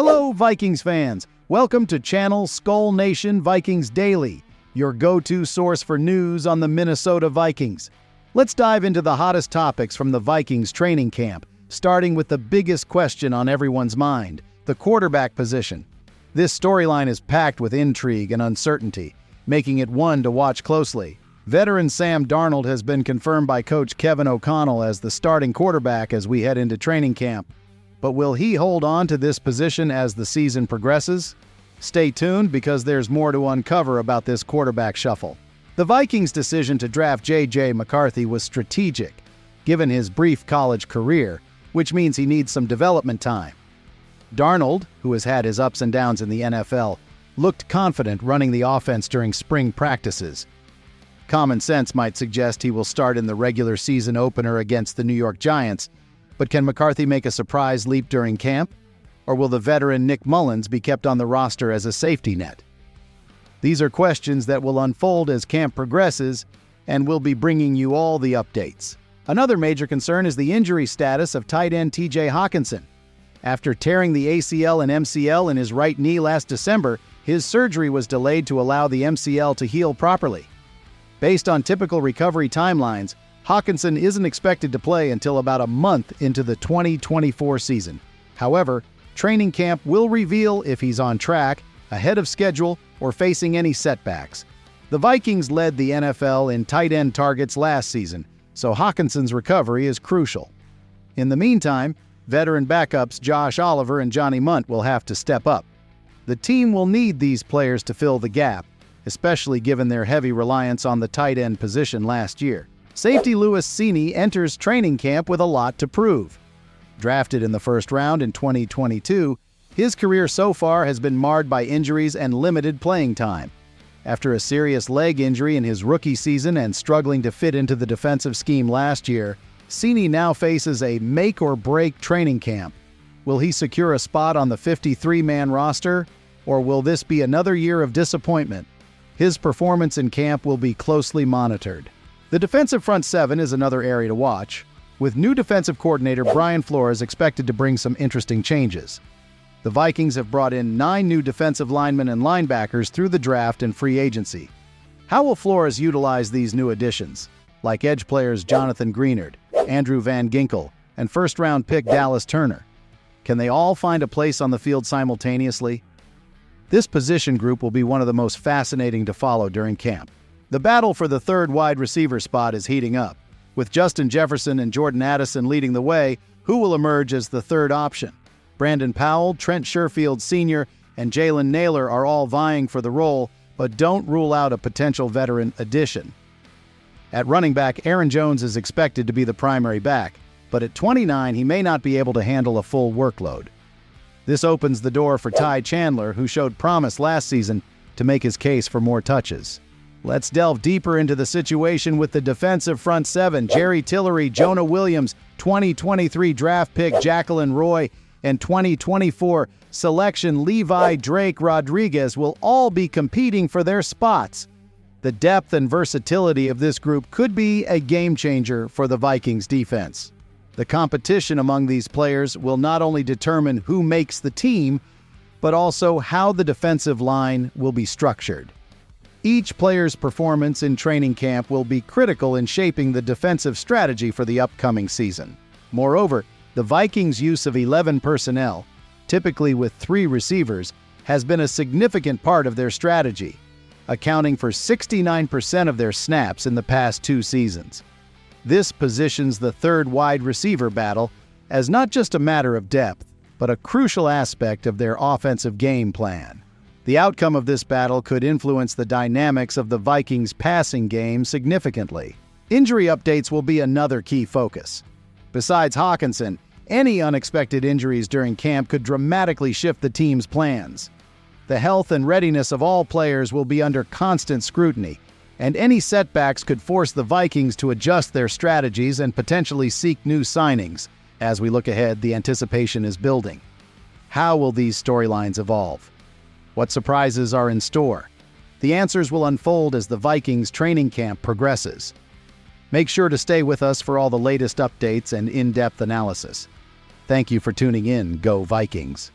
Hello, Vikings fans! Welcome to channel Skol Nation Vikings Daily, your go-to source for news on the Minnesota Vikings. Let's dive into the hottest topics from the Vikings training camp, starting with the biggest question on everyone's mind, the quarterback position. This storyline is packed with intrigue and uncertainty, making it one to watch closely. Veteran Sam Darnold has been confirmed by coach Kevin O'Connell as the starting quarterback as we head into training camp. But will he hold on to this position as the season progresses? Stay tuned because there's more to uncover about this quarterback shuffle. The Vikings' decision to draft J.J. McCarthy was strategic, given his brief college career, which means he needs some development time. Darnold, who has had his ups and downs in the NFL, looked confident running the offense during spring practices. Common sense might suggest he will start in the regular season opener against the New York Giants, but can McCarthy make a surprise leap during camp? Or will the veteran Nick Mullins be kept on the roster as a safety net? These are questions that will unfold as camp progresses, and we'll be bringing you all the updates. Another major concern is the injury status of tight end TJ Hockenson. After tearing the ACL and MCL in his right knee last December, his surgery was delayed to allow the MCL to heal properly. Based on typical recovery timelines, Hockenson isn't expected to play until about a month into the 2024 season. However, training camp will reveal if he's on track, ahead of schedule, or facing any setbacks. The Vikings led the NFL in tight end targets last season, so Hockenson's recovery is crucial. In the meantime, veteran backups Josh Oliver and Johnny Munt will have to step up. The team will need these players to fill the gap, especially given their heavy reliance on the tight end position last year. Safety Louis Cini enters training camp with a lot to prove. Drafted in the first round in 2022, his career so far has been marred by injuries and limited playing time. After a serious leg injury in his rookie season and struggling to fit into the defensive scheme last year, Cini now faces a make-or-break training camp. Will he secure a spot on the 53-man roster, or will this be another year of disappointment? His performance in camp will be closely monitored. The defensive front seven is another area to watch, with new defensive coordinator Brian Flores expected to bring some interesting changes. The Vikings have brought in 9 new defensive linemen and linebackers through the draft and free agency. How will Flores utilize these new additions, like edge players Jonathan Greenard, Andrew Van Ginkel, and first-round pick Dallas Turner? Can they all find a place on the field simultaneously? This position group will be one of the most fascinating to follow during camp. The battle for the third wide receiver spot is heating up. With Justin Jefferson and Jordan Addison leading the way, who will emerge as the third option? Brandon Powell, Trent Sherfield Sr., and Jalen Naylor are all vying for the role, but don't rule out a potential veteran addition. At running back, Aaron Jones is expected to be the primary back, but at 29, he may not be able to handle a full workload. This opens the door for Ty Chandler, who showed promise last season, to make his case for more touches. Let's delve deeper into the situation with the defensive front seven. Jerry Tillery, Jonah Williams, 2023 draft pick Jacqueline Roy, and 2024 selection Levi Drake Rodriguez will all be competing for their spots. The depth and versatility of this group could be a game changer for the Vikings defense. The competition among these players will not only determine who makes the team, but also how the defensive line will be structured. Each player's performance in training camp will be critical in shaping the defensive strategy for the upcoming season. Moreover, the Vikings' use of 11 personnel, typically with 3 receivers, has been a significant part of their strategy, accounting for 69% of their snaps in the past 2 seasons. This positions the third wide receiver battle as not just a matter of depth, but a crucial aspect of their offensive game plan. The outcome of this battle could influence the dynamics of the Vikings' passing game significantly. Injury updates will be another key focus. Besides Hockenson, any unexpected injuries during camp could dramatically shift the team's plans. The health and readiness of all players will be under constant scrutiny, and any setbacks could force the Vikings to adjust their strategies and potentially seek new signings. As we look ahead, the anticipation is building. How will these storylines evolve? What surprises are in store? The answers will unfold as the Vikings training camp progresses. Make sure to stay with us for all the latest updates and in-depth analysis. Thank you for tuning in. Go Vikings!